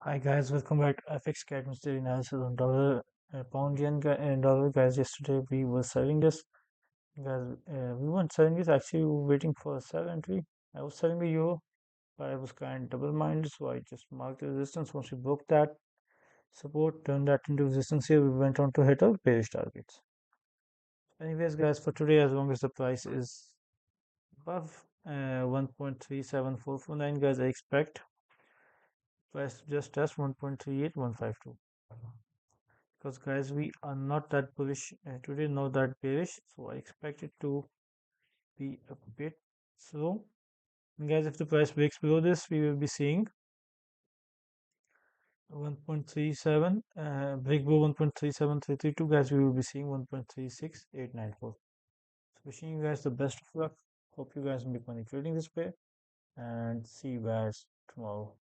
Hi guys, welcome back to IFX Academy Today analysis on dollar, pound yen, and dollar. Guys, yesterday we were selling this. Guys, we weren't selling this. Actually, we were waiting for a sell entry. I was selling the euro, but I was kind of double-minded, so I just marked the resistance. Once we broke that support, turned that into resistance here, we went on to hit our bearish targets. Anyways, guys, for today, as long as the price is above 1.37449, guys, I expect price to just test 1.38152. Because guys, we are not that bullish today, not that bearish, so I expect it to be a bit slow. And guys, if the price breaks below this, we will be seeing 1.37 break below 1.37332. Guys, we will be seeing 1.36894. So wishing you guys the best of luck. Hope you guys make money trading this way, and see you guys tomorrow.